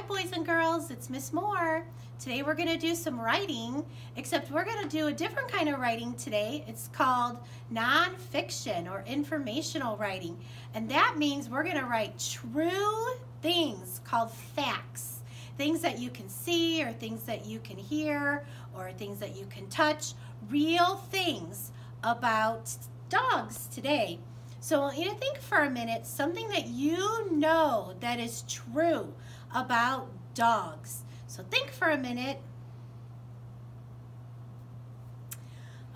boys and girls, it's Miss Moore. Today we're going to do some writing, except we're going to do a different kind of writing today. It's called nonfiction or informational writing. And that means we're going to write true things called facts. Things that you can see or things that you can hear or things that you can touch. Real things about dogs today. So I want you to think for a minute something that you know that is true about dogs. So think for a minute.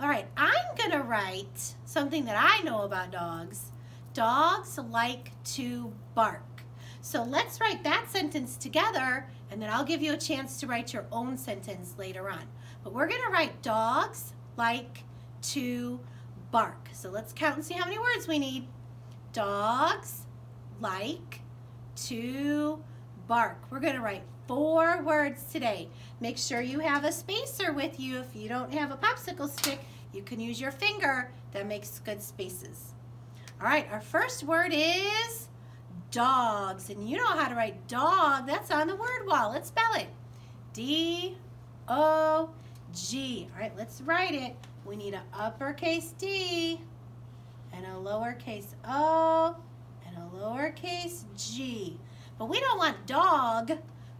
All right, I'm gonna write something that I know about dogs. Dogs like to bark. So let's write that sentence together, and then I'll give you a chance to write your own sentence later on. But we're gonna write dogs like to bark. So let's count and see how many words we need. Dogs like to bark. We're going to write 4 words today. Make sure you have a spacer with you. If you don't have a popsicle stick, you can use your finger. That makes good spaces. All right, our first word is dogs. And you know how to write dog. That's on the word wall. Let's spell it. D-O-G. All right, let's write it. We need an uppercase D and a lowercase O and a lowercase G. But we don't want dog,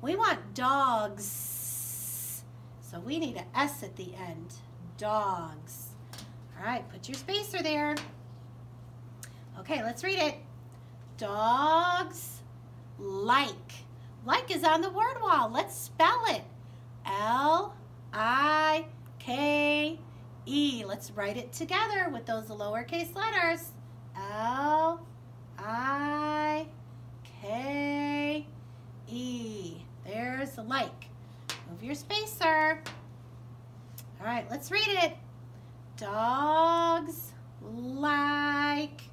we want dogs. So we need an S at the end, dogs. All right, put your spacer there. Okay, let's read it. Dogs like. Like is on the word wall. Let's spell it. L-I-K-E. Let's write it together with those lowercase letters. L-I-K-E. There's the like. Move your spacer. All right, let's read it. Dogs like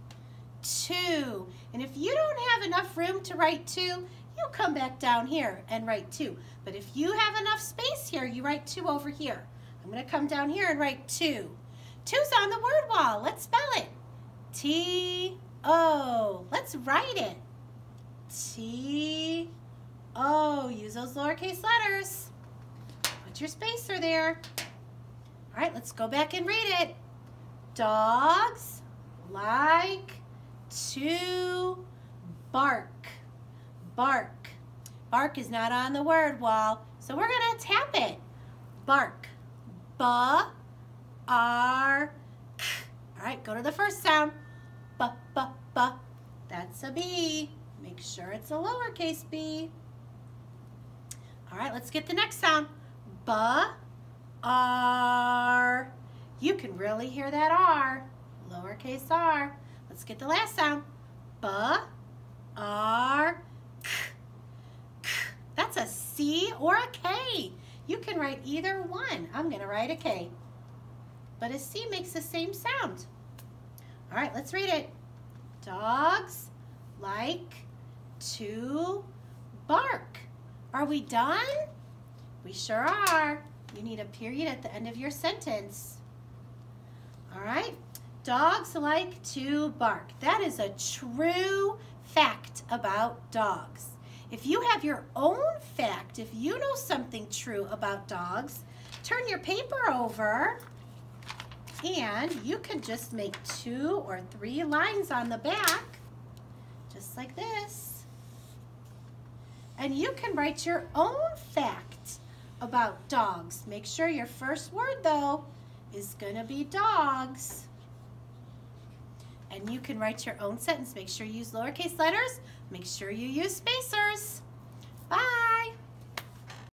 to. And if you don't have enough room to write to, you come back down here and write 2. But if you have enough space here, you write 2 over here. I'm going to come down here and write 2. 2's on the word wall. Let's spell it. T-O. Let's write it. T-O. Use those lowercase letters. Put your spacer there. All right, let's go back and read it. Dogs like to bark. Bark. Bark is not on the word wall, so we're going to tap it. Bark. B-R-K. All right, go to the first sound. B-B-B. That's a B. Make sure it's a lowercase b. All right, let's get the next sound. B-R. You can really hear that R. Lowercase r. Let's get the last sound. B-R. That's a C or a K. You can write either one. I'm going to write a K. But a C makes the same sound. All right, let's read it. Dogs like to bark. Are we done? We sure are. You need a period at the end of your sentence. All right. Dogs like to bark. That is a true fact about dogs. If you have your own fact, if you know something true about dogs, turn your paper over and you can just make 2 or 3 lines on the back, just like this. And you can write your own fact about dogs. Make sure your first word, though, is going to be dogs. And you can write your own sentence. Make sure you use lowercase letters. Make sure you use spacers. Bye.